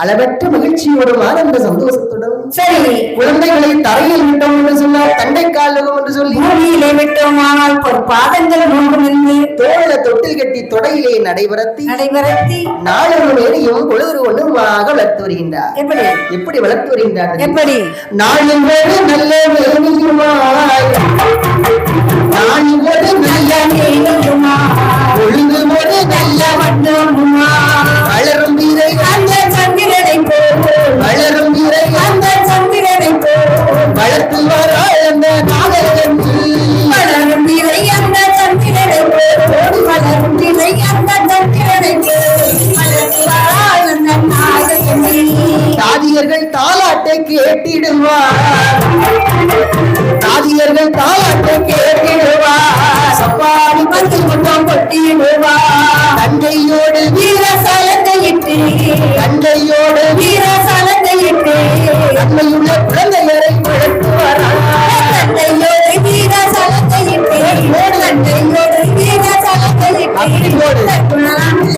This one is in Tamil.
அளவற்ற மகிழ்ச்சியோடும் ஆனந்த சந்தோஷத்துடன் சரி குழந்தைகளை தரையில் விட்டோம் என்று சொன்னார், தண்டை காலுகம் என்று சொல்லி பூமியிலே விட்டோம், ஆனால் பாதங்கள் மூன்றும் என்று தோழ தொட்டில் கட்டி தொடையிலே நடைபெறத்தி நாளொரு மேலையும் பொழுது ஒன்றுமாக வளர்த்து வருகின்றார். எப்படி வளர்த்து வருகின்றார்? எப்படி நாளின் போது நல்ல மேனியுமாய், நாளின் போது நல்ல மேனியுமாய், பொழுது போது நல்ல வண்ணமுமா, வளரும் வீரை அந்த சந்திரனை போல், வளரும் வீரை அந்த சந்திரனை போல் வளர்த்து வராள் அந்த நாகரகத்தில், வளரும் வீரை அந்த சந்திரனை போல், வளரும் வீரை அந்த சந்திரனை போல் வளர்த்து வராள் அந்த நாகரகத்தில். தாதியர்கள் தாலாட்டை கேட்டிடுவார், தாதியர்கள் தாலாட்டை கேட்டிடுவார், சப்பாடி பத்து முத்தம் கொட்டிடுவார், தந்தையோடு வீர சலத்தையிட்டு, தந்தையோடு